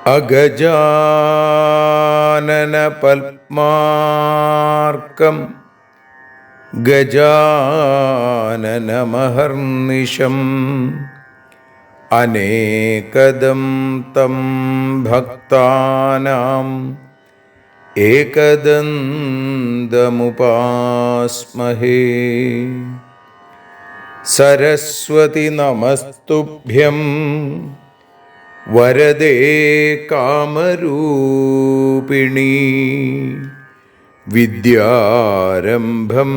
അഗജാനന പത്മാർക്കം ഗജാനനമഹർനിശം അനേകദം തം ഭക്താനാം ഏകദന്തമുപാസ്മഹേ. സരസ്വതി നമസ്തുഭ്യം വരദേ കാമരൂപിണി. വിദ്യാരംഭം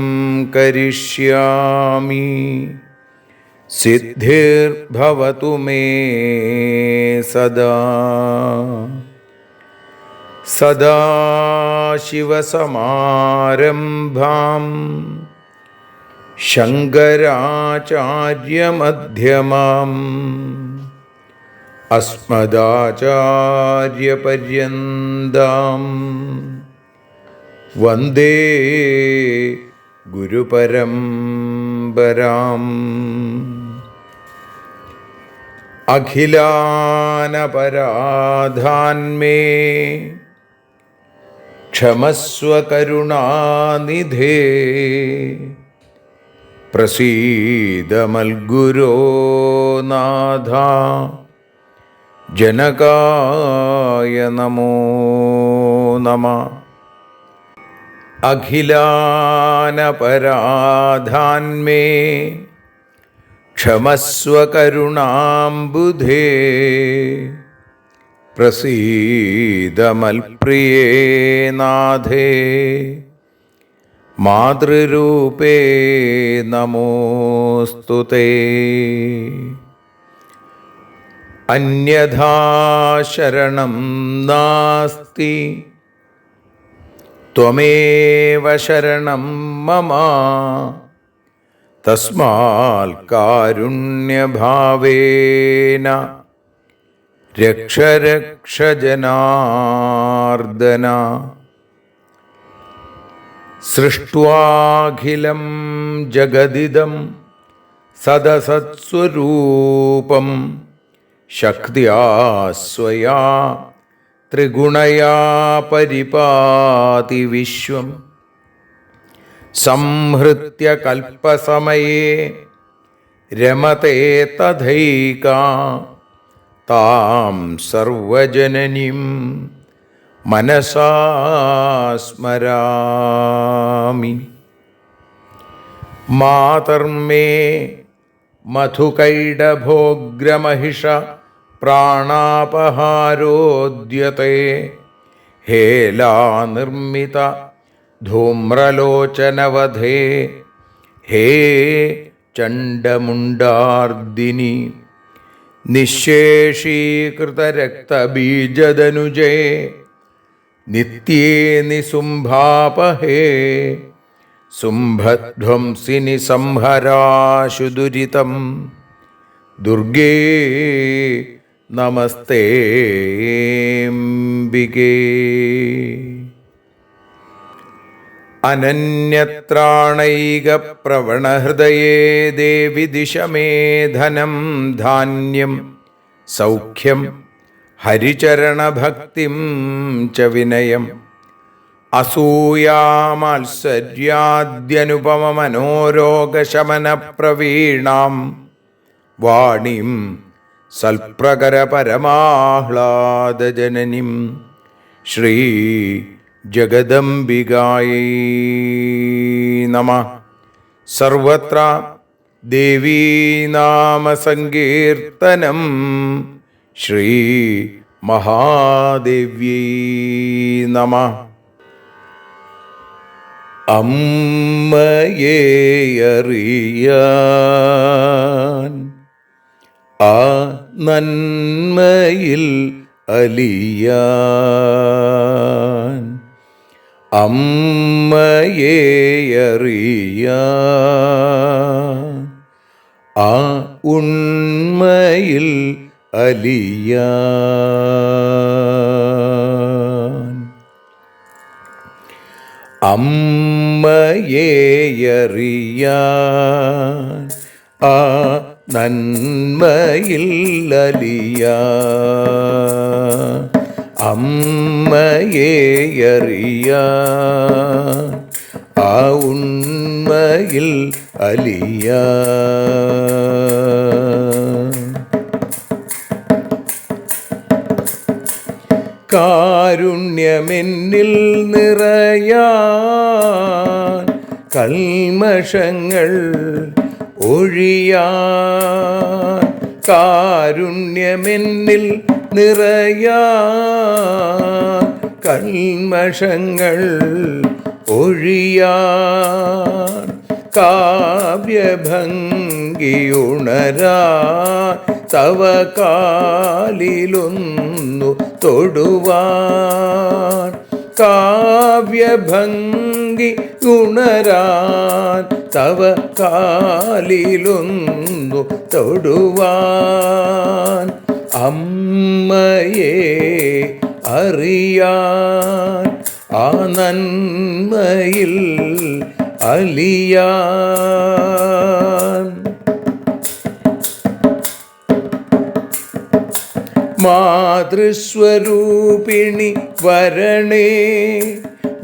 കരിഷ്യാമി സിദ്ധിർഭവതു മേ സദാ. സദാശിവസമാരംഭാം ശങ്കരാചാര്യമധ്യമാം അസ്മദാചാര്യപര്യന്താം വന്ദേ ഗുരുപരമ്പരാം. അഖിലാനപരാധാന്മേ ക്ഷമസ്വ കരുണാനിധേ. പ്രസീദ മൽഗുരോ നാഥ ജനകായ നമോ നമഃ. അഖിലാനപരാധാന്മേ ക്ഷമസ്വ കരുണാംബുധേ. പ്രസീദ മൽപ്രിയേ നാഥേ മാതൃരൂപേ നമോസ്തുതേ. അന്യഥാ ശരണം നാസ്തി ത്വമേവ ശരണം മമ. തസ്മാൽ കാരുണ്യഭാവേന രക്ഷ രക്ഷ ജനാർദ്ദന. സൃഷ്ട്വാഖിലം ജഗദിദം സദസത്സ്വരൂപം ശക്തിയാ സ്വയാ ത്രിഗുണയാ പരിപാതി വിശ്വം. സംഹൃത്യ കൽപ്പസമയേ രമതേ തഥൈകാ. താം സർവജനനീം മനസാ സ്മരാമി. മാതർമേ മധുകൈടഭോഗ്രമഹിഷ പ്രാണാപഹാരോദ്യത്തെ. ഹേലാനിർമ്മിത ധൂമ്രലോചനവധേ. ഹേ ചണ്ഡമുണ്ഡാർദിനി. നിശേഷീകൃതരക്തബീജദനുജേ നിത്യേ നിസുംഭാപഹേ. സുംഭധ്വംസിനി സംഹരാശു ദുരിതം. ദുർഗേ നമസ്തേംബികേ. അനന്യത്രാണൈകപ്രവണഹൃദയേ ദേവി ദിശ മേ ധനം ധാന്യം സൗഖ്യം ഹരിചരണഭക്തിം ച വിനയം. അസൂയാമാത്സര്യാദ്യനുപമമനോരോഗശമനപ്രവീണാം വാണീം സൽപ്രകരപരമാഹ്ലാദജനനീം ശ്രീ ജഗദംബികായൈ നമഃ. സർവത്ര ദേവീനാമസങ്കീർത്തനം ശ്രീ മഹാദേവ്യൈ നമഃ. അമ്മയെ അറിയാൻ ആ നന്മയിൽ അലിയാൻ, അമ്മയെ അറിയാൻ ആ ഉണ്മയിൽ അലിയാൻ, അമ്മയെ അറിയാൻ ആ നന്മയിൽ അലിയാൻ, അമ്മയെ അറിയാൻ ആ ഉണ്മയിൽ അലിയാൻ. കാരുണ്യമെന്നിൽ നിറയാൻ, കൽമഷങ്ങൾ ഒഴിയാൻ, കാരുണ്യമെന്നിൽ നിറയാൻ, കൽമഷങ്ങൾ ഒഴിയാൻ, കാവ്യഭംഗിയുണരാൻ തവ കാലിലൊന്നു തൊടുവാൻ, കാവ്യഭംഗി ഉണരാൻ തവ കാലിലൊന്നു തൊടുവാൻ, അമ്മയെ അറിയാൻ ആ നന്മയിൽ അലിയാൻ. മാതൃസ്വരൂപിണി വരണേ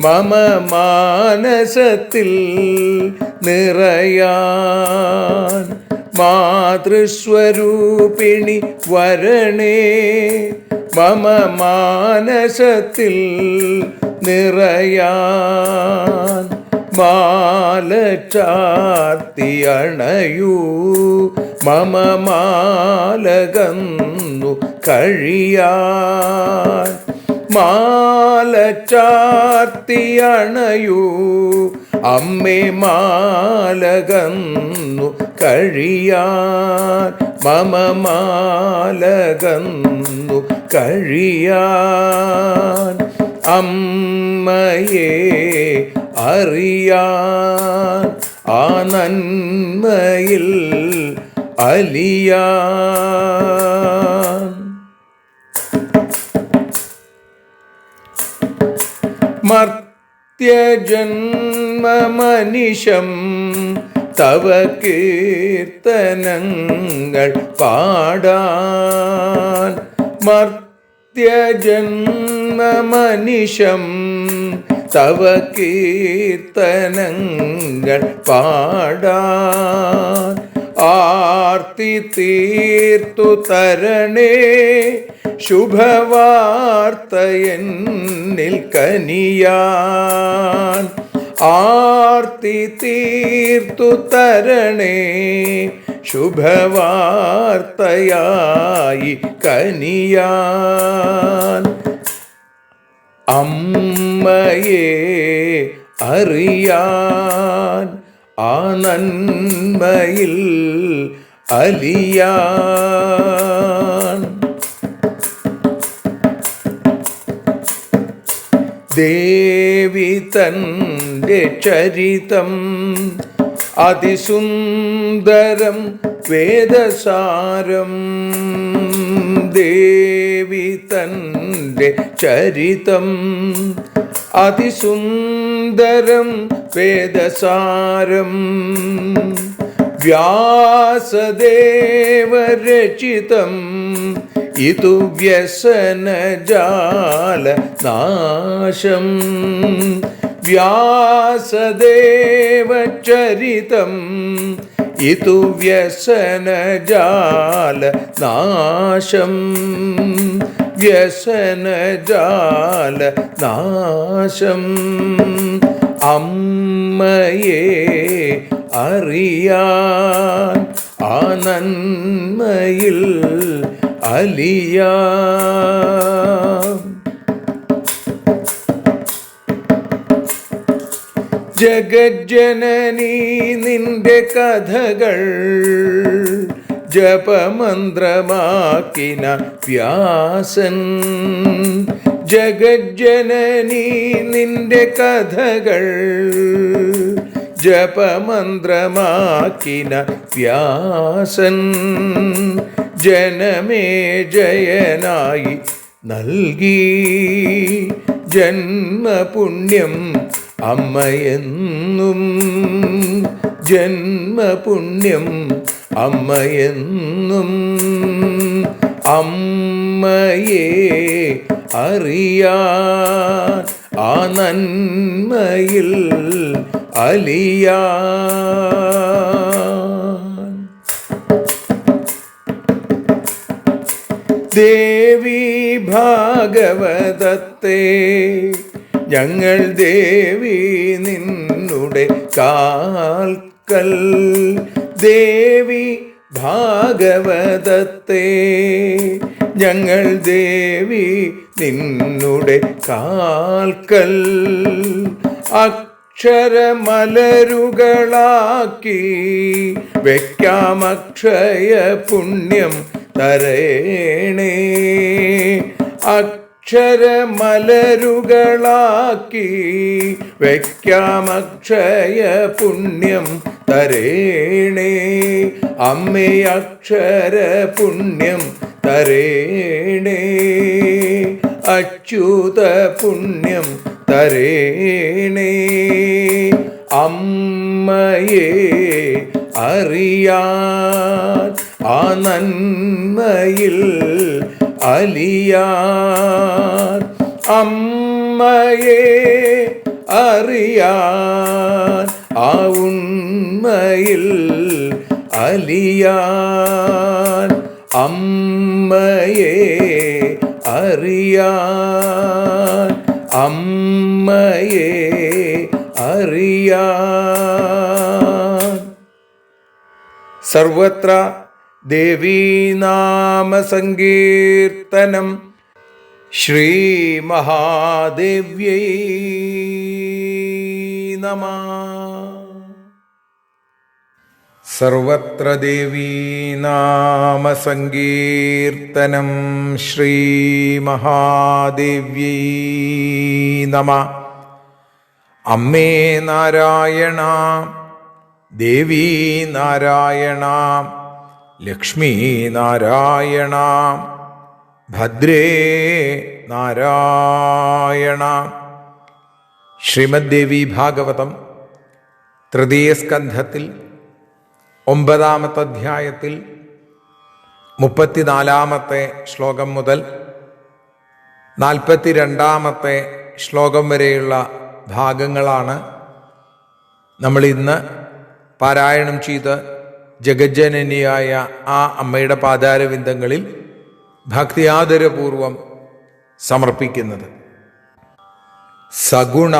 മമ മാനസത്തിൽ നിറയാൻ, മാതൃസ്വരൂപിണി വരണേ മമ മാനസത്തിൽ നിറയാൻ, മാല ചാർത്തി അണയൂ മമ മാലകന്നു കഴിയാൻ, മാല ചാർത്തി അണയൂ അമ്മേ മാലകന്നു കഴിയാൻ, മമ മാലകന്നു കഴിയാൻ, അമ്മയെ അറിയാൻ ആ നന്മയിൽ അലിയാൻ. മർത്യജന്മമനിശം തവ കീർത്തനങ്ങൾ പാടാൻ, മർത്യജന്മമനിശം തവ കീർത്തനങ്ങൾ പാടാൻ, ആർത്തി തീർത്തു തരണേ ശുഭവാർത്ത എന്നിൽ കനിയാൻ, ആർത്തി തീർത്തു തരണേ ശുഭവാർത്തയായി കനിയാൻ, അമ്മയെ അറിയാൻ ആ നന്മയിൽ അലിയാൻ. ദേവി തൻ്റെ ചരിതം അതിസുന്ദരം വേദസാരം, ദേവി തൻ്റെ ചരിതം അതിസുന്ദരം വേദസാരം, വ്യാസദേവരചിതം ഇതു വ്യസനജാല നാശം, വ്യാസദേവചരിതം ഇതു വ്യസനജാല നാശം, വ്യസനജാല നാശം, അമ്മയെ അറിയാൻ ആ നന്മയിൽ അലിയാൻ. ജഗജ്ജനനീ നിന്റെ കഥകൾ ജപമന്ത്രമാക്കിന വ്യാസൻ. ജഗജ്ജനനീ നിന്റെ കഥകൾ ജപമന്ത്രമാക്കിന വ്യാസൻ. ജനമേ ജയനായി നൽകി ജന്മപുണ്യം അമ്മയെന്നും. ജന്മപുണ്യം അമ്മയെന്നും. അമ്മയെ അറിയാൻ ആ നന്മയിൽ അലിയാൻ. ദേവി ഭാഗവതത്തെ ഞങ്ങൾ ദേവി നിന്നുടെ കാൽക്കൽ. ദേവി ഭാഗവതത്തെ ഞങ്ങൾ ദേവി നിന്നുടെ കാൽക്കൽ. അക്ഷരമലരുകളാക്കി വയ്ക്കാം അക്ഷയ പുണ്യം തരേണേ. അക്ഷരമലരുകളാക്കി വയ്ക്കാം അക്ഷയ പുണ്യം തരേണേ. അമ്മേ അക്ഷര പുണ്യം തരേണേ. അച്യുത പുണ്യം തരേണേ. അമ്മയെ അറിയാൻ ആ നന്മയിൽ അലിയാൻ. അമ്മയെ അറിയാൻ ആ ഉണ്മയിൽ അലിയാൻ. അമ്മയെ അറിയാൻ. അമ്മയെ അറിയാൻ. സർവത്ര ദേവീനാമസങ്കീർത്തനം. ശ്രീ മഹാദേവ്യൈ നമഃ. സർവത്ര ദേവീനാമസങ്കീർത്തനം. ശ്രീ മഹാദേവ്യൈ നമഃ. അമ്മേ നാരായണ, ദേവീ നാരായണ, ലക്ഷ്മീ നാരായണ, ഭദ്രേ നാരായണ. ശ്രീമദ് ദേവി ഭാഗവതം തൃതീയ സ്കന്ധത്തിൽ 9-ാമത്തെ അധ്യായത്തിൽ 34-ാമത്തെ ശ്ലോകം മുതൽ 42-ാമത്തെ ശ്ലോകം വരെയുള്ള ഭാഗങ്ങളാണ് നമ്മൾ ഇന്ന് പാരായണം ചെയ്ത് ജഗജ്ജനനിയായ ആ അമ്മയുടെ പാദാരവിന്ദങ്ങളിൽ ഭക്തിയാദരപൂർവം സമർപ്പിക്കുന്നത്. സഗുണ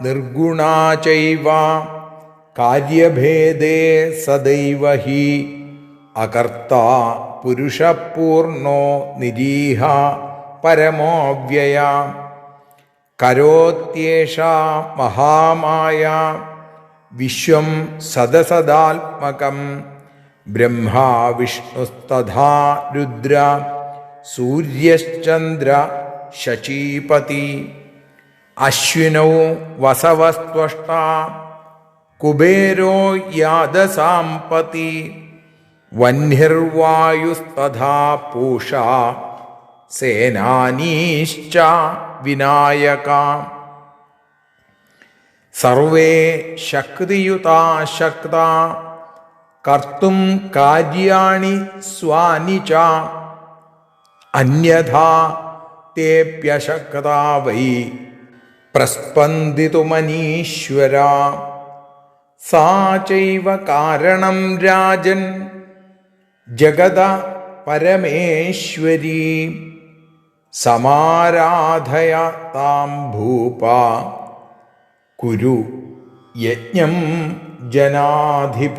നിർഗുണ ചൈവ കാര്യഭേദേ സദൈവ ഹി അകർത്ത പുരുഷപൂർണോ നിരീഹ പരമോവ്യയ കരോത്യേഷ മഹാമായ വിശ്വം സദസദാത്മകം ബ്രഹ്മാ വിഷ്ണുസ്തഥാ രുദ്ര സൂര്യശ്ചന്ദ്ര ശചീപതി അശ്വിനൗ വസവസ്ത്വഷ്ടാ കുബേരോ യാദസാംപതി വഹ്നിർവായുസ്തഥാ പൂഷാ സേനാനീശ്ച വിനായകാ സർവേ ശക്തിയുതാ ശക്താ കർത്തും കാര്യാണി സ്വാനി ച അന്യഥാ തേപ്യശക്താ വൈ പ്രസ്പന്ദിതുമനീശ്വരാ സാ ചൈവ കാരണം രാജൻ ജഗത പരമേശ്വരീ സമാരാധയ താം ഭൂപാ കുരു യജ്ഞം ജനാധിപ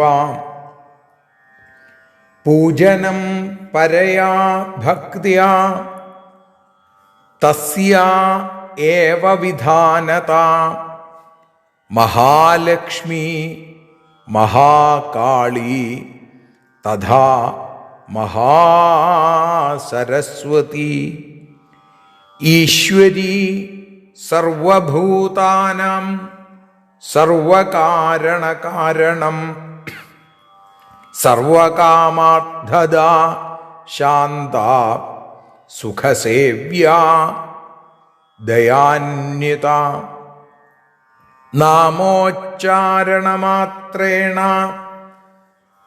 പൂജനം പരയാ ഭക്തിയാ തസ്യാ ഏവ വിധാനത മഹാലക്ഷ്മി മഹാകാളി തഥാ മഹാസരസ്വതി ഈശ്വരീ സർവഭൂതാനാം സർവകാരണകാരണം സർവകാമാർത്ഥദാ ശാന്ത സുഖസേവ്യാ ദയാന്വിത നാമോച്ചാരണമാത്രേണ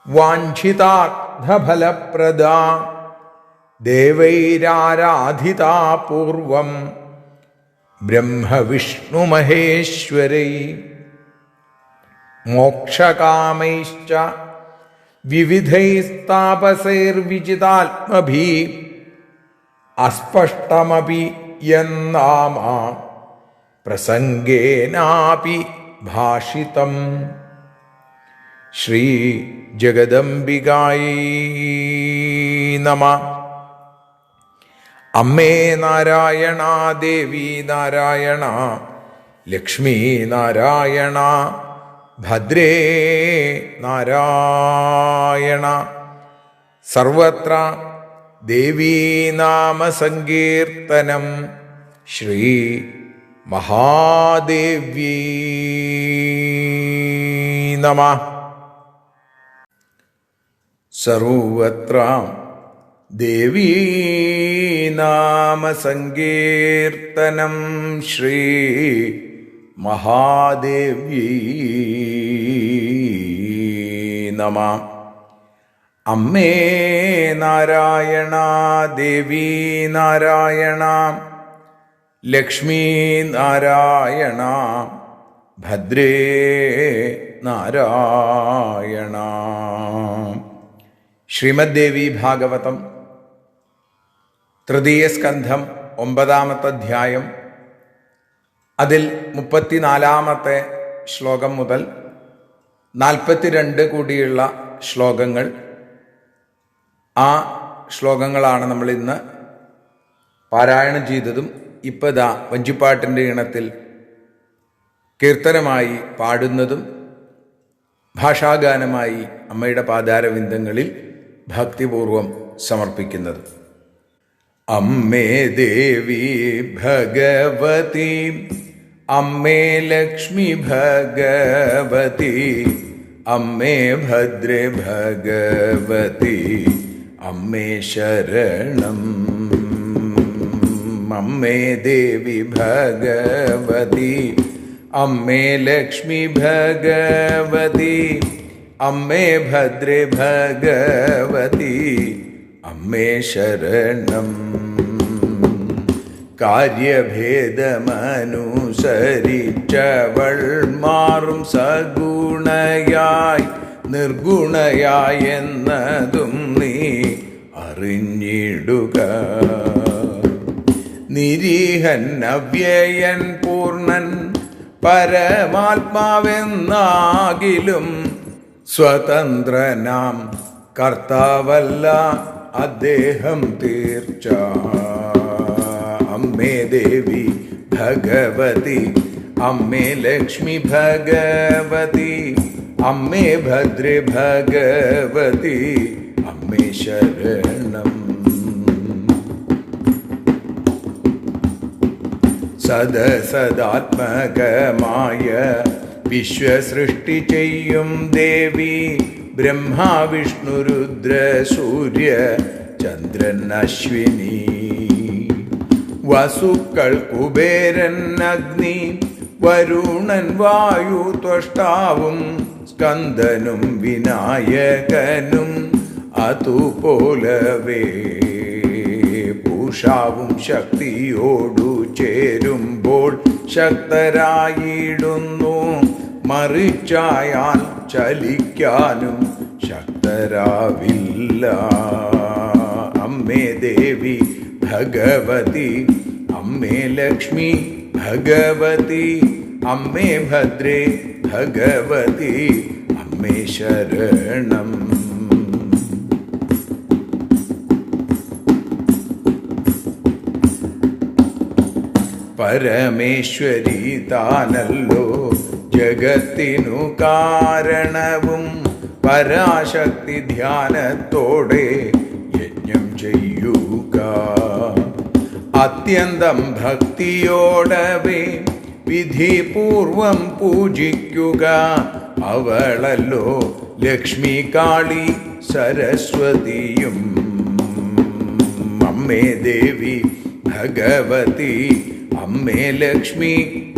വാഞ്ഛിതാർത്ഥഫലപ്രദാ ദേവൈരാരാധിതാ പൂർവം ബ്രഹ്മവിഷ്ണുമഹേശ്വരൈ മോക്ഷകാമൈശ്ച വിവിധൈസ്താപസൈർവിജിതാത്മഭി അസ്പഷ്ടമപി യന്നാമ പ്രസംഗേനാപി ഭാഷിതം. ശ്രീ ജഗദംബികായൈ നമഃ. അമ്മേ നാരായണ, ദേവി നാരായണ, ലക്ഷ്മീ നാരായണ, ഭദ്രേ നാരായണ. സർവത്ര ദേവീനാമസങ്കീർത്തനം. ശ്രീ മഹാദേവ്യൈ നമഃ. സർവത്ര ദേവീനാമസങ്കീർത്തനം. ശ്രീ മഹാദേവ്യൈ നമഃ. അമ്മേ നാരായണ, ദേവി നാരായണ, ലക്ഷ്മീ നാരായണ, ഭദ്രേ നാരായണ. ശ്രീമദ് ദേവി ഭാഗവതം തൃതീയ സ്കന്ധം 9-ാമത്തെ അധ്യായം. അതിൽ 34-ാമത്തെ ശ്ലോകം മുതൽ 42 കൂടിയുള്ള ശ്ലോകങ്ങൾ. ആ ശ്ലോകങ്ങളാണ് നമ്മൾ ഇന്ന് പാരായണം ചെയ്തതും ഇപ്പോൾ ദാ വഞ്ചിപ്പാട്ടിൻ്റെ ഈണത്തിൽ കീർത്തനമായി പാടുന്നതും ഭാഷാഗാനമായി അമ്മയുടെ പാദാരവിന്ദങ്ങളിൽ ഭക്തിപൂർവം സമർപ്പിക്കുന്നതും. അമ്മേ ദേവി ഭഗവതി, അമ്മേ ലക്ഷ്മി ഭഗവതി, അമ്മേ ഭദ്രേ ഭഗവതി, അമ്മേ ശരണം. അമ്മേ ദേവി ഭഗവതി, അമ്മേ ലക്ഷ്മി ഭഗവതി, അമ്മേ ഭദ്രേ ഭഗവതി, അമ്മേ ശരണം. കാര്യഭേദമനുസരിച്ചവൾ മാറും സഗുണയായി നിർഗുണയായി എന്നതും നീ അറിഞ്ഞിടുക. നിരീഹൻ അവ്യയൻ പൂർണ്ണൻ പരമാത്മാവെന്നാകിലും സ്വതന്ത്രനാം കർത്താവല്ല അദ്ദേഹം തീർച്ച. അമ്മേ ദേവി ഭഗവതി, അമ്മേ ലക്ഷ്മി ഭഗവതി, അമ്മേ ഭദ്രേ ഭഗവതി, അമ്മേ ശരണം. സദസദാത്മകമായ വിശ്വസൃഷ്ടി ചെയ്യും ദേവി, ബ്രഹ്മാ വിഷ്ണു രുദ്ര സൂര്യ ചന്ദ്രൻ അശ്വിനി, വസുക്കൾ കുബേരൻ അഗ്നി, വരുണൻ വായു ത്വഷ്ടാവും, സ്കന്ദനും വിനായകനും അതുപോലവേ. പൂഷാവും ശക്തിയോടു ചേരുമ്പോൾ ശക്തരായിടുന്നു, മറിച്ചായാൽ ചലിക്കാനും ശക്തരാവില്ല. അമ്മേ ദേവി ഭഗവതി, അമ്മേ ലക്ഷ്മി ഭഗവതി, അമ്മേ ഭദ്രേ ഭഗവതി, അമ്മേ ശരണം. പരമേശ്വരി താനല്ലോ ജഗത്തിനു കാരണവും പരാശക്തി ധ്യാനത്തോടെ യജ്ഞം ചെയ്യുക. അത്യന്തം ഭക്തിയോടവേ വിധിപൂർവം പൂജിക്കുക. അവളല്ലോ ലക്ഷ്മി, കാളി, സരസ്വതിയും. അമ്മേ ദേവി ഭഗവതി, അമ്മേ ലക്ഷ്മി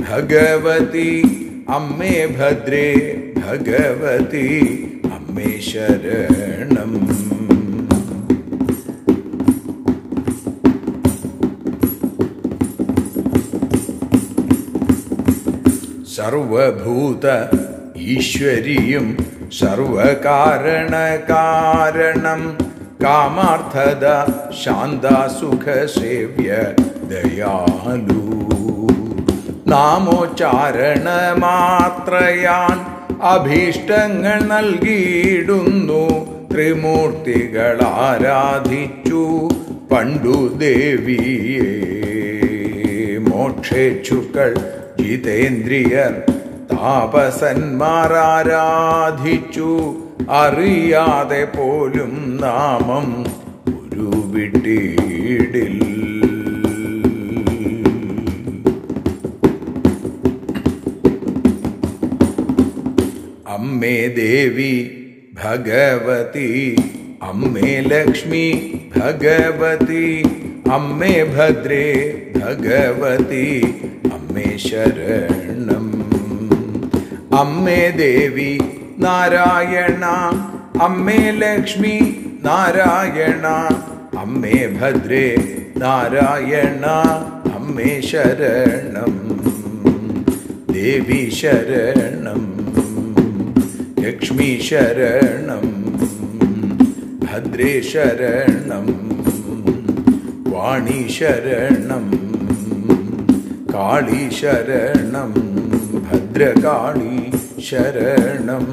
ഭഗവതി, അമ്മേ ഭദ്രേ ഭഗവതി, അമ്മേ ശരണം. സർവഭൂത ഈശ്വരിയും സർവകാരണ കാരണം കാമാർത്ഥത ശാന്ത സുഖസേവ്യ ദയാലു. നാമോച്ചാരണ മാത്രയാൻ അഭീഷ്ടങ്ങൾ നൽകിയിടുന്നു. ത്രിമൂർത്തികൾ ആരാധിച്ചു പണ്ടു ദേവിയെ. മോക്ഷേച്ഛുക്കൾ ജിതേന്ദ്രിയർ താപസന്മാർ ആരാധിച്ചു. അറിയാതെ പോലും നാമം ഉരുവിട്ടിടിൽ. അമ്മേ ദേവി ഭഗവതി, അമ്മേ ലക്ഷ്മി ഭഗവതി, അമ്മേ ഭദ്രേ ഭഗവതി, അമ്മേ ശരണം. അമ്മേ ദേവി നാരായണ, അമ്മേ ലക്ഷ്മി നാരായണ, അമ്മേ ഭദ്രേ നാരായണ, അമ്മേ ശരണം. ദേവി ശരണം, ലക്ഷ്മി ശരണം, ഭദ്രേ ശരണം, വാണി ശരണം, കാളി ശരണം, ഭദ്രകാളി ശരണം.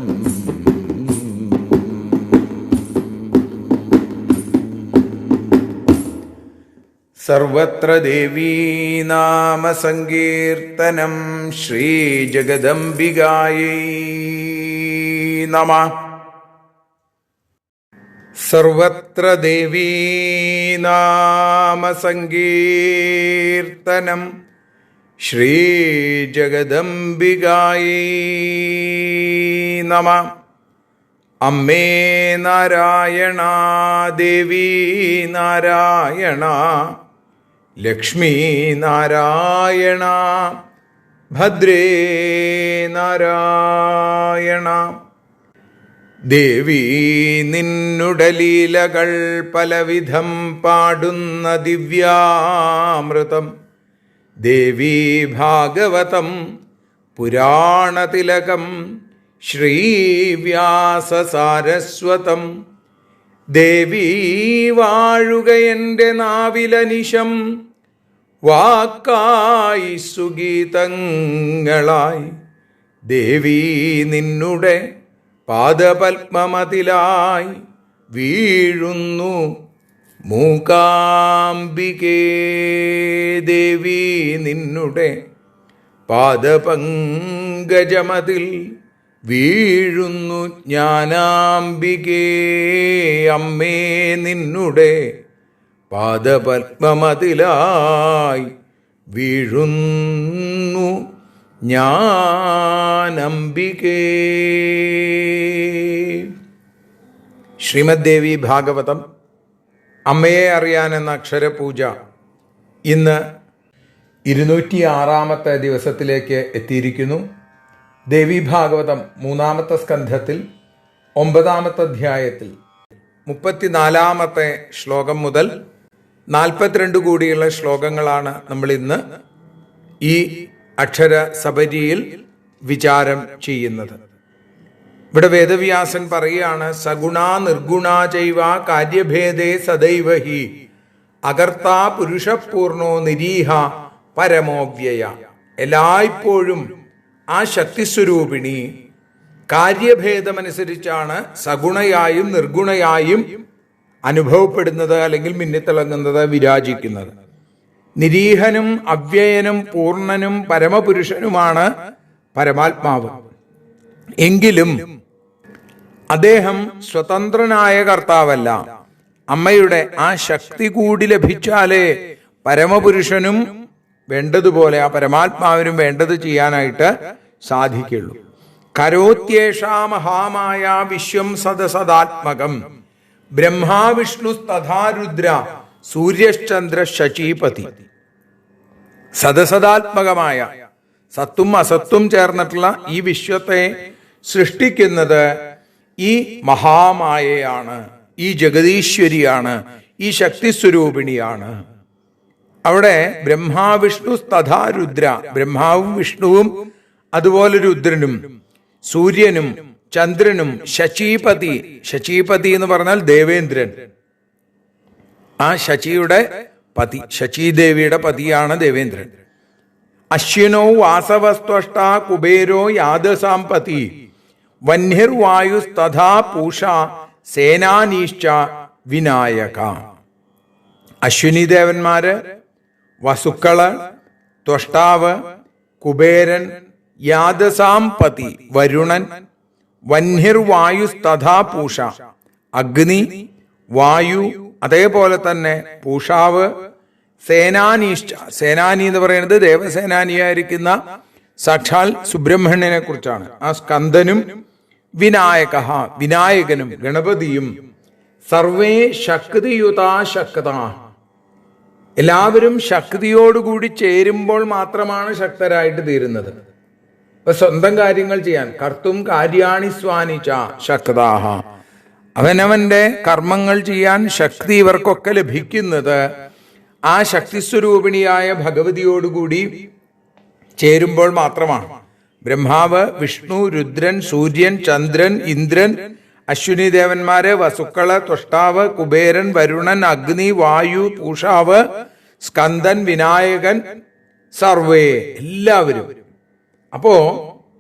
സർവത്ര ദേവീ നാമ സങ്കീർത്തനം. ശ്രീ ജഗദംബികായൈ നമഃ. സർവത്ര ദേവീ നാമ സങ്കീർത്തനം. ശ്രീ ജഗദംബികായൈ നമഃ. അമ്മേ നാരായണ, ദേവി നാരായണ, ലക്ഷ്മി നാരായണ, ഭദ്രേ നാരായണ. ദേവി നിന്നുടെ ലീലകൾ പലവിധം പാടുന്ന ദിവ്യാമൃതം. ദേവി ഭാഗവതം പുരാണതിലകം ശ്രീവ്യാസസാരസ്വതം. ദേവി വാഴുക എൻ്റെ നാവിലനിശം, വാക്കായി സുഗീതങ്ങളായി. ദേവി നിന്നുടെ പാദപത്മമതിലായി വീഴുന്നു മൂകാംബികേ. ദേവി നിന്നുടെ പാദപങ്കജമതിൽ വീഴുന്നു ജ്ഞാനാംബികേ. അമ്മേ നിന്നുടെ പാദപത്മമതിലായി വീഴുന്നു ജ്ഞാനാംബികേ. ശ്രീമദ് ദേവി ഭാഗവതം അമ്മയെ അറിയാനെന്ന അക്ഷരപൂജ ഇന്ന് 206 ദിവസത്തിലേക്ക് എത്തിയിരിക്കുന്നു. ദേവി ഭാഗവതം 3-ാമത്തെ സ്കന്ധത്തിൽ 9-ാമത്തെ അധ്യായത്തിൽ 34-ാമത്തെ ശ്ലോകം മുതൽ 42 കൂടിയുള്ള ശ്ലോകങ്ങളാണ് നമ്മൾ ഇന്ന് ഈ അക്ഷര സബരിയിൽ വിചാരം ചെയ്യുന്നത്. ഇവിടെ വേദവ്യാസൻ പറയുകയാണ്, സഗുണാ നിർഗുണാ ചൈവ കാര്യഭേദേ സദൈവ ഹി അകർത്താ പുരുഷപൂർണോ നിരീഹ പരമോവ്യയ. എല്ലായ്പ്പോഴും ആ ശക്തിസ്വരൂപിണി കാര്യഭേദമനുസരിച്ചാണ് സഗുണയായും നിർഗുണയായും അനുഭവപ്പെടുന്നത്, അല്ലെങ്കിൽ മിന്നിത്തിളങ്ങുന്നത്, വിരാജിക്കുന്നത്. നിരീഹനും അവ്യയനും പൂർണ്ണനും പരമപുരുഷനുമാണ് പരമാത്മാവ്. എങ്കിലും അദ്ദേഹം സ്വതന്ത്രനായ കർത്താവല്ല. അമ്മയുടെ ആ ശക്തി കൂടി ലഭിച്ചാലേ പരമപുരുഷനും വേണ്ടതുപോലെ ആ പരമാത്മാവിനും വേണ്ടത് ചെയ്യാനായിട്ട് സാധിക്കുള്ളൂ. കരോത്യേഷാ മഹാമായ വിശ്വം സദസദാത്മകം ബ്രഹ്മാ വിഷ്ണു തഥാ രുദ്ര സൂര്യശ്ചന്ദ്ര ശചീപതി. സദസദാത്മകമായ സത്തും അസത്തും ചേർന്നിട്ടുള്ള ഈ വിശ്വത്തെ സൃഷ്ടിക്കുന്നത് ഈ മഹാമായയാണ്, ഈ ജഗദീശ്വരിയാണ്, ഈ ശക്തിസ്വരൂപിണിയാണ്. അവിടെ ബ്രഹ്മാവിഷ്ണു തഥാ രുദ്ര, ബ്രഹ്മാവും വിഷ്ണുവും അതുപോലെ രുദ്രനും സൂര്യനും ചന്ദ്രനും ശചീപതി, ശചീപതി എന്ന് പറഞ്ഞാൽ ദേവേന്ദ്രൻ, ആ ശചിയുടെ പതി, ശചീദേവിയുടെ പതിയാണ് ദേവേന്ദ്രൻ. അശ്വിനോ വാസവസ്ത്വഷ്ട കുബേരോ യാദസാംപതി വന്യർവായുസ്തഥാ പൂഷ സേനാനീശ്ച വിനായക. അശ്വിനി ദേവന്മാര്, വസുക്കള്, ത്വഷ്ടാവ്, കുബേരൻ, യാദസാംപതി വരുണൻ, വന്യർവായുസ്തഥാ പൂഷ അഗ്നി, വായു, അതേപോലെ തന്നെ പൂഷാവ്, സേനാനീശ്ച, സേനാനി എന്ന് പറയുന്നത് ദേവസേനാനിയായിരിക്കുന്ന സാക്ഷാൽ സുബ്രഹ്മണ്യനെ കുറിച്ചാണ്. ആ സ്കന്ദനും വിനായക, വിനായകനും ഗണപതിയും സർവേ ശക്തിയുതാ ശക്ത, എല്ലാവരും ശക്തിയോടുകൂടി ചേരുമ്പോൾ മാത്രമാണ് ശക്തരായിട്ട് തീരുന്നത്. ഇപ്പൊ സ്വന്തം കാര്യങ്ങൾ ചെയ്യാൻ കർത്തും കാര്യാണി സ്വാനിച്ച ശക്താഹ, അവനവന്റെ കർമ്മങ്ങൾ ചെയ്യാൻ ശക്തി ഇവർക്കൊക്കെ ലഭിക്കുന്നത് ആ ശക്തിസ്വരൂപിണിയായ ഭഗവതിയോടുകൂടി ചേരുമ്പോൾ മാത്രമാണ്. ബ്രഹ്മാവ്, വിഷ്ണു, രുദ്രൻ, സൂര്യൻ, ചന്ദ്രൻ, ഇന്ദ്രൻ, അശ്വിനി ദേവന്മാര്, വസുക്കള്, ത്വഷ്ടാവ്, കുബേരൻ, വരുണൻ, അഗ്നി, വായു, പൂഷാവ്, സ്കന്ദൻ, വിനായകൻ, സർവേ, എല്ലാവരും. അപ്പോ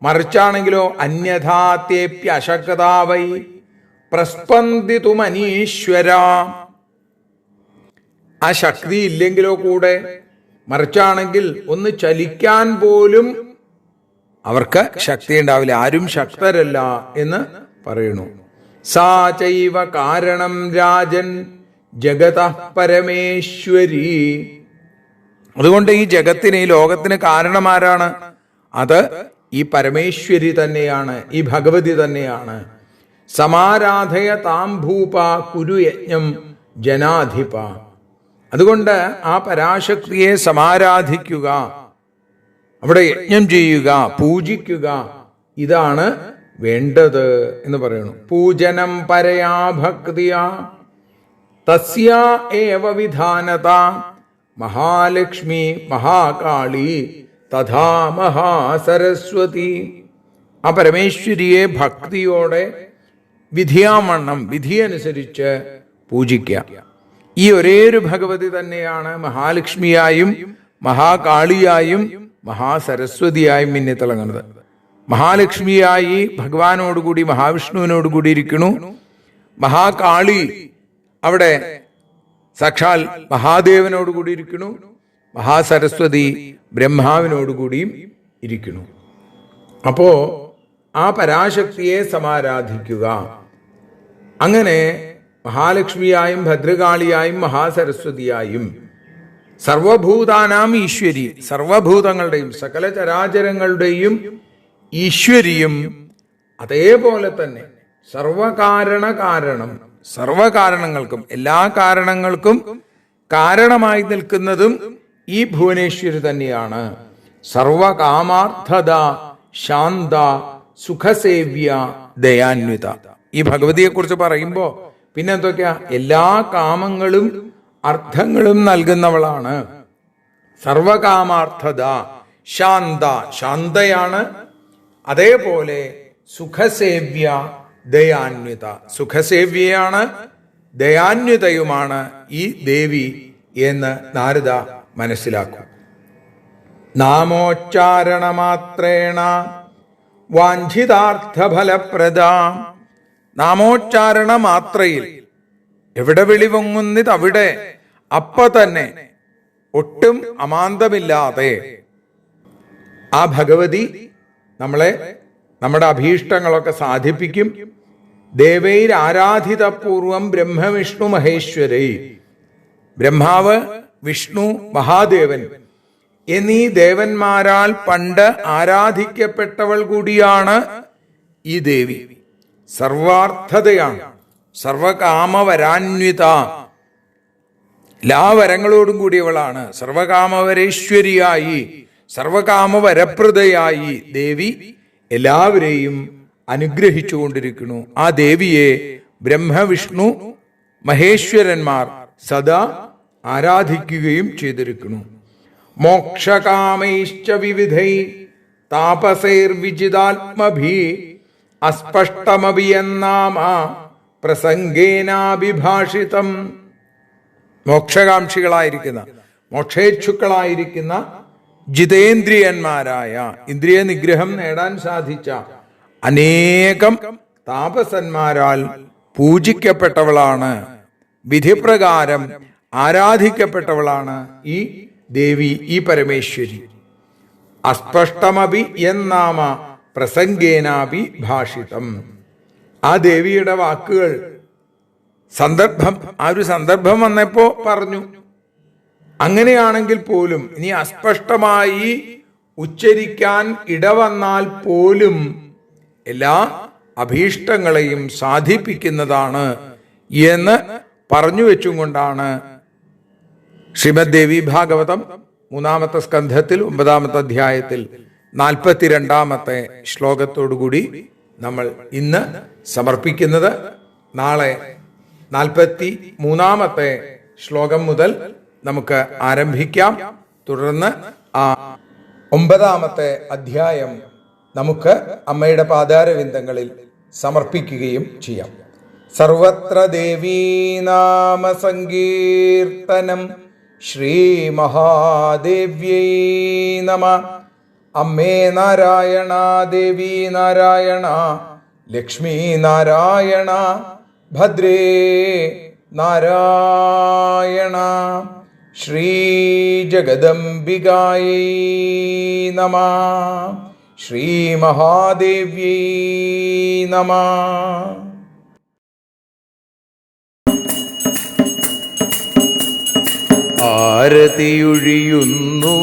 മറിച്ചാണെങ്കിലോ അന്യഥാത്യേപ്യശക്താവൈ പ്രസ്പന്ദിതുമനീശ്വര, ആ ശക്തി ഇല്ലെങ്കിലോ കൂടെ, മറിച്ചാണെങ്കിൽ ഒന്ന് ചലിക്കാൻ പോലും അവർക്ക് ശക്തി ഉണ്ടാവില്ല, ആരും ശക്തരല്ല എന്ന് പറയുന്നു. സാ ചൈവ കാരണം രാജൻ ജഗതഃ പരമേശ്വരി. അതുകൊണ്ട് ഈ ജഗത്തിന്, ഈ ലോകത്തിന് കാരണമാരാണ്? അത് ഈ പരമേശ്വരി തന്നെയാണ്, ഈ ഭഗവതി തന്നെയാണ്. സമാരാധയ താം ഭൂപ കുരു യജ്ഞം ജനാധിപ. അതുകൊണ്ട് ആ പരാശക്തിയെ സമാരാധിക്കുക, അവിടെ യജ്ഞം ചെയ്യുക, പൂജിക്കുക, ഇതാണ് വേണ്ടത് എന്ന് പറയുന്നു. പൂജനം പരയാ ഭക്തിയ തസ്യാ ഏവ വിധാനത മഹാലക്ഷ്മി മഹാകാളി തഥാ മഹാസരസ്വതി. ആ പരമേശ്വരിയെ ഭക്തിയോടെ വിധിയാമണ്ണം, വിധിയനുസരിച്ച് പൂജിക്കുക. ഈ ഒരേയൊരു ഭഗവതി തന്നെയാണ് മഹാലക്ഷ്മിയായും മഹാകാളിയായും മഹാസരസ്വതിയായും മിന്നിത്തിളങ്ങുന്നത്. മഹാലക്ഷ്മിയായി ഭഗവാനോടുകൂടി മഹാവിഷ്ണുവിനോടുകൂടി ഇരിക്കണു. മഹാകാളി അവിടെ സാക്ഷാൽ മഹാദേവനോടുകൂടി ഇരിക്കണു. മഹാസരസ്വതി ബ്രഹ്മാവിനോടുകൂടിയും ഇരിക്കണു. അപ്പോ ആ പരാശക്തിയെ സമാരാധിക്കുക. അങ്ങനെ മഹാലക്ഷ്മിയായും ഭദ്രകാളിയായും മഹാസരസ്വതിയായും സർവഭൂതാനാം ഈശ്വരി, സർവഭൂതങ്ങളുടെയും സകല ചരാചരങ്ങളുടെയും ഈശ്വരിയും, അതേപോലെ തന്നെ സർവകാരണ കാരണം, സർവകാരണങ്ങൾക്കും എല്ലാ കാരണങ്ങൾക്കും കാരണമായി നിൽക്കുന്നതും ഈ ഭുവനേശ്വരി തന്നെയാണ്. സർവകാമാർത്ഥത ശാന്ത സുഖസേവ്യ ദയാന്വിത. ഈ ഭഗവതിയെ കുറിച്ച് പറയുമ്പോ പിന്നെ എന്തൊക്കെയാ? എല്ലാ കാമങ്ങളും അർത്ഥങ്ങളും നൽകുന്നവളാണ്. സർവകാമാർത്ഥത ശാന്ത, ശാന്തയാണ്. അതേപോലെ സുഖസേവ്യ ദയാന്വിത, സുഖസേവ്യയാണ്, ദയാന്വിതയുമാണ് ഈ ദേവി എന്ന് നാരദ മനസ്സിലാക്കും. നാമോച്ചാരണമാത്രേണ വാഞ്ചിതാർത്ഥഫലപ്രദ. നാമോച്ചാരണ മാത്രയിൽ എവിടെ വിളിവൊങ്ങുന്നിതവിടെ അപ്പ തന്നെ ഒട്ടും അമാന്തമില്ലാതെ ആ ഭഗവതി നമ്മുടെ അഭീഷ്ടങ്ങളൊക്കെ സാധിപ്പിക്കും. ദേവൈർ ആരാധിതപൂർവം ബ്രഹ്മവിഷ്ണു മഹേശ്വരൈ, ബ്രഹ്മാവ്, വിഷ്ണു, മഹാദേവൻ എന്നീ ദേവന്മാരാൽ പണ്ട് ആരാധിക്കപ്പെട്ടവൾ കൂടിയാണ് ഈ ദേവി. സർവാർത്ഥതയാണ്, സർവകാമവരാന്വിത, എല്ലാ വരങ്ങളോടും കൂടിയവളാണ്. സർവകാമവരേശ്വരിയായി, സർവകാമവരപ്രദയായി ദേവി എല്ലാവരെയും അനുഗ്രഹിച്ചുകൊണ്ടിരിക്കുന്നു. ആ ദേവിയെ ബ്രഹ്മവിഷ്ണു മഹേശ്വരന്മാർ സദാ ആരാധിക്കുകയും ചെയ്തിരിക്കുന്നു. മോക്ഷകാമൈശ്ച വിവിധൈ താപസൈർവിജിതാത്മഭി അസ്പഷ്ടമപി എന്നാമ പ്രസംഗേനാഭിഭാഷിതം. മോക്ഷകാംക്ഷികളായിരിക്കുന്ന, മോക്ഷേച്ഛുക്കളായിരിക്കുന്ന ജിതേന്ദ്രിയന്മാരായ, ഇന്ദ്രിയ നിഗ്രഹം നേടാൻ സാധിച്ച അനേകം താപസന്മാരാൽ പൂജിക്കപ്പെട്ടവളാണ്, വിധിപ്രകാരം ആരാധിക്കപ്പെട്ടവളാണ് ഈ ദേവി, ഈ പരമേശ്വരി. അസ്പഷ്ടമപി എന്നാമ പ്രസംഗേനാപി ഭാഷിതം. ആ ദേവിയുടെ വാക്കുകൾ ആ ഒരു സന്ദർഭം വന്നപ്പോ പറഞ്ഞു. അങ്ങനെയാണെങ്കിൽ പോലും ഇനി അസ്പഷ്ടമായി ഉച്ചരിക്കാൻ ഇടവന്നാൽ പോലും എല്ലാ അഭീഷ്ടങ്ങളെയും സാധിപ്പിക്കുന്നതാണ് എന്ന് പറഞ്ഞു വെച്ചും കൊണ്ടാണ് ശ്രീമദ് ദേവി ഭാഗവതം 3-ാമത്തെ സ്കന്ധത്തിൽ 9-ാമത്തെ അധ്യായത്തിൽ 42-ാമത്തെ ശ്ലോകത്തോടുകൂടി നമ്മൾ ഇന്ന് സമർപ്പിക്കുന്നത്. നാളെ 43-ാമത്തെ ശ്ലോകം മുതൽ നമുക്ക് ആരംഭിക്കാം. തുടർന്ന് ആ 9-ാമത്തെ അധ്യായം നമുക്ക് അമ്മയുടെ പാദാരവിന്ദങ്ങളിൽ സമർപ്പിക്കുകയും ചെയ്യാം. സർവത്ര ദേവീനാമ സങ്കീർത്തനം ശ്രീ മഹാദേവ്യൈ നമ. അമ്മേ നാരായണ, ദേവി നാരായണ, ലക്ഷ്മി നാരായണ, ഭദ്രേ നാരായണ. ശ്രീ ജഗദംബികായൈ നമ. ശ്രീ മഹാദേവ്യൈ നമ. ആരതിയൊഴിയുന്നു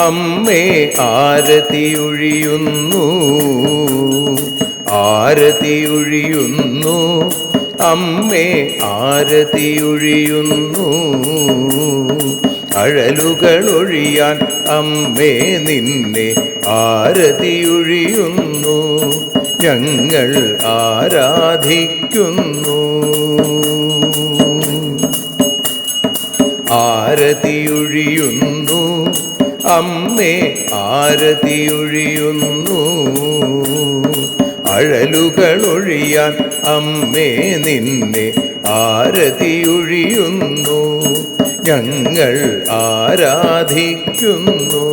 അമ്മേ, ആരതിയൊഴിയുന്നു, ആരതിയൊഴിയുന്നു അമ്മേ, ആരതിയൊഴിയുന്നു. അഴലുകളൊഴിയാൻ അമ്മേ നിന്നെ ആരതിയൊഴിയുന്നു, ഞങ്ങൾ ആരാധിക്കുന്നു. ആരതിയൊഴിയുന്നു അമ്മേ, ആരതിയൊഴിയുന്നു. അഴലുകളൊഴിയാൻ അമ്മേ നിന്നെ ആരതിയൊഴിയുന്നു, ഞങ്ങൾ ആരാധിക്കുന്നു.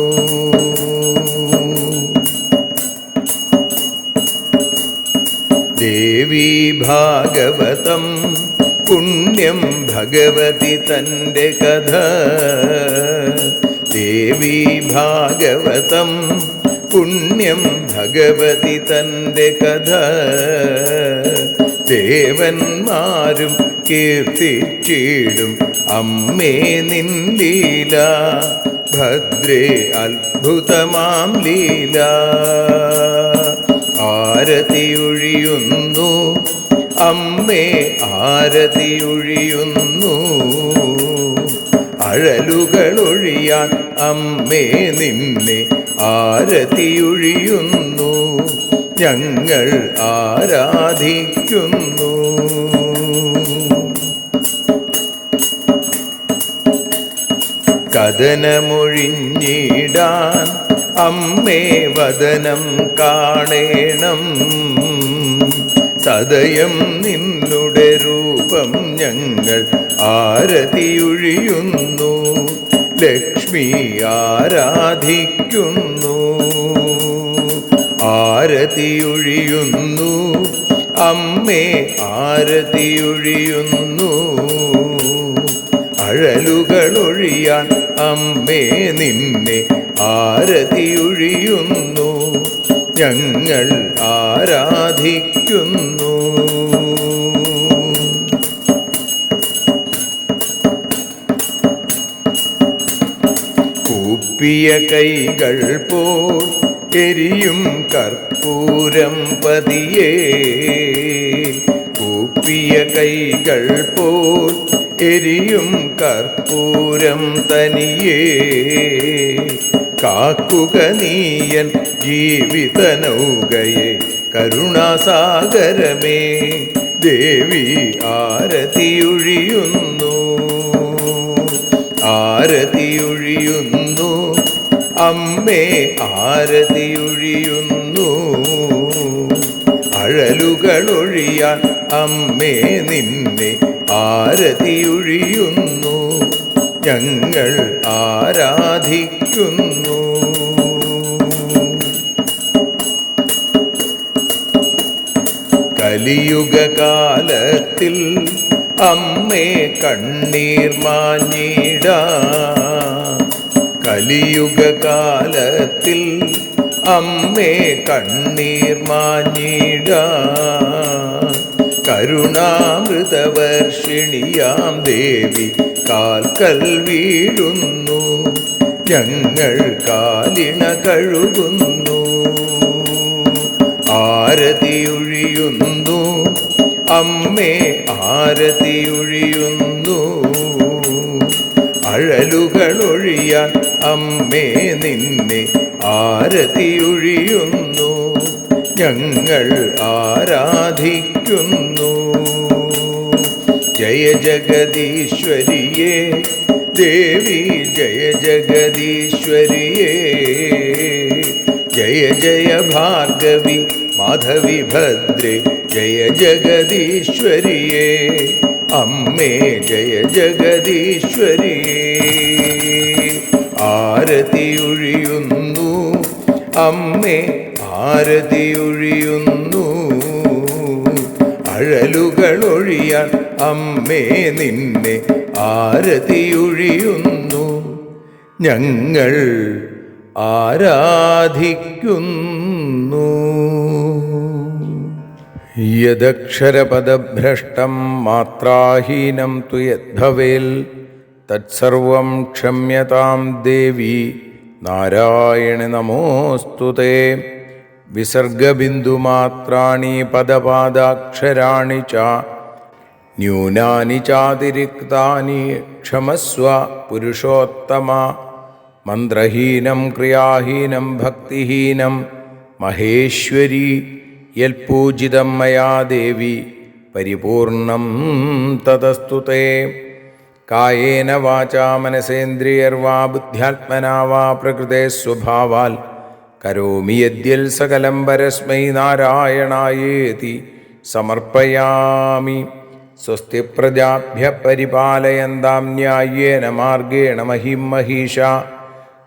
ദേവി ഭാഗവതം പുണ്യം ഭഗവതി തൻ്റെ കഥ. ദേവി ഭാഗവതം പുണ്യം ഭഗവതി തൻ്റെ കഥ. ദേവന്മാരും കീർത്തിച്ചിടും അമ്മേ നിൻ ലീല, ഭദ്രേ അത്ഭുതമാം ലീല. ആരതിയൊഴിയുന്നു അമ്മേ, ആരതിയൊഴിയുന്നു. അഴലുകളൊഴിയാൻ അമ്മേ നിന്നെ ആരതിയൊഴിയുന്നു, ഞങ്ങൾ ആരാധിക്കുന്നു. കഥനമൊഴിഞ്ഞിടാൻ അമ്മേ വദനം കാണേണം, സദയം നിന്നുടെ രൂപം ഞങ്ങൾ ആരതിയൊഴിയുന്നു, ലക്ഷ്മി ആരാധിക്കുന്നു. ആരതിയൊഴിയുന്നു അമ്മേ, ആരതിയൊഴിയുന്നു. അഴലുകളൊഴിയാൻ അമ്മേ നിന്നെ ആരതിയൊഴിയുന്നു, ഞങ്ങൾ ആരാധിക്കുന്നു. കൂപ്പിയ കൈകൾ പോൽ എരിയും കർപ്പൂരം പതിയേ, കൂപ്പിയ കൈകൾ പോൽ എരിയും കർപ്പൂരം തനിയേ, കാക്കുക നീയൻ ജീവിത നൗകയെ കരുണാസാഗരമേ ദേവി ആരതിയൊഴിയുന്നു, ആരതിയൊഴിയുന്നു അമ്മേ ആരതിയൊഴിയുന്നു. അഴലുകളൊഴിയാൻ അമ്മേ നിന്നെ ആരതിയൊഴിയുന്നു, ഞങ്ങൾ ആരാധിക്കുന്നു. കലിയുഗകാലത്തിൽ അമ്മേ കണ്ണീർ മാഞ്ഞിടാ, കലിയുഗകാലത്തിൽ അമ്മേ കണ്ണീർ മാഞ്ഞിടാ, കരുണാമൃതവർഷിണിയാം ദേവി കാൽക്കൽ വീഴുന്നു, ഞങ്ങൾ കാലിണ കഴുകുന്നു. ആരതിയൊഴിയുന്നു അമ്മേ ആരതിയൊഴിയുന്നു, അഴലുകളൊഴിയാൻ അമ്മേ നിന്നെ ആരതിയൊഴിയുന്നു, ഞങ്ങൾ ആരാധിക്കുന്നു. ജയ ജഗദീശ്വരിയേ ദേവി ജയ ജഗദീശ്വരിയേ, ജയ ജയ ഭാർഗവി മാധവി ഭദ്രേ ജയ ജഗദീശ്വരിയേ, അമ്മേ ജയ ജഗദീശ്വരിയേ. ആരതിയൊഴിയുന്നു അമ്മേ ആരതിയൊഴിയുന്നു, അഴലുകളൊഴിയാൻ അമ്മേ നിന്നെ ആരതിയൊഴിയുന്നു, ഞങ്ങൾ ആരാധിക്കുന്നു. യദക്ഷരപദഭ്രഷ്ടം മാത്രാഹീനം തു യദ്ഭവേൽ തത്സർവം ക്ഷമ്യതാം ദേവി നാരായണ നമോസ്തുതേ. വിസർഗബിന്ദുമാത്രാണി പദപാദാക്ഷരാണി ച ന്യൂനാനി ചാതിരിക്താനി ക്ഷമസ്വ പുരുഷോത്തമ. മന്ത്രഹീനം ക്രിയാഹീനം ഭക്തിഹീനം മഹേശ്വരി യൽപൂജിതം മയാ ദേവി പരിപൂർണം തതസ്തുതേ. കായേന വാചാ മനസേന്ദ്രിയർവാ ബുദ്ധ്യാത്മനാ വാ പ്രകൃതേ സ്വഭാവാൽ കരോമി യദ്യൽ സകലം പരസ്മൈ നാരായണായേതി സമർപ്പയാമി. സ്വസ്തി പ്രജാഭ്യഃ പരിപാലയന്താം ന്യായേന മാർഗേണ മഹിം മഹീഷാ.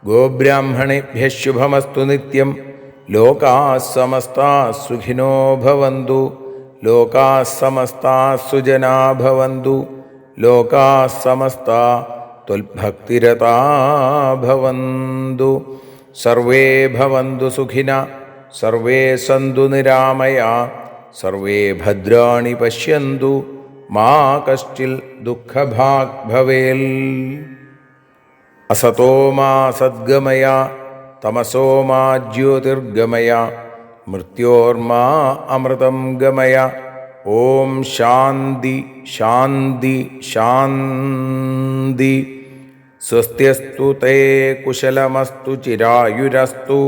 ഗോബ്രാഹ്മണേഭ്യഃ ശുഭമസ്തു നിത്യം. ലോകാഃ സമസ്താഃ സുഖിനോ ഭവന്തു. ലോകാഃ സമസ്താഃ സുജനാഃ ഭവന്തു. ലോകാഃ സമസ്താഃ ത്വൽഭക്തിരതാ ഭവന്തു. സർവേ ഭവന്തു സുഖിനഃ. സർവേ സന്തു നിരാമയാ. സർവേ ഭദ്രാണി പശ്യന്തു. മാ കശ്ചിൽ ദുഃഖഭാഗ് ഭവേൽ. അസതോ മാ സദ്ഗമയ. തമസോ മാ ജ്യോതിർഗമയ. മൃത്യോർമാ അമൃതം ഗമയ. ഓം ശാന്തി ശാന്തി ശാന്തി. സ്വസ്ത്യസ്തു തേ കുശലമസ്തു ചിരായുരസ്തു.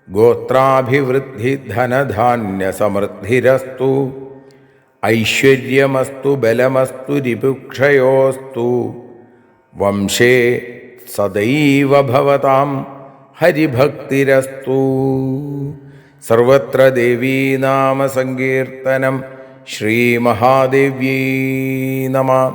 ഗോത്രാഭിവൃദ്ധി ധനധാന്യസമൃദ്ധിരസ്തു. ഐശ്വര്യമസ്തു ബലമസ്തു രിപുക്ഷയോസ്തു. വംശേ സദൈവ ഭവതാം ഹരിഭക്തിരസ്തു. സർവത്ര ദേവീനാമസങ്കീർത്തനം. ശ്രീമഹാദേവ്യൈ നമഃ.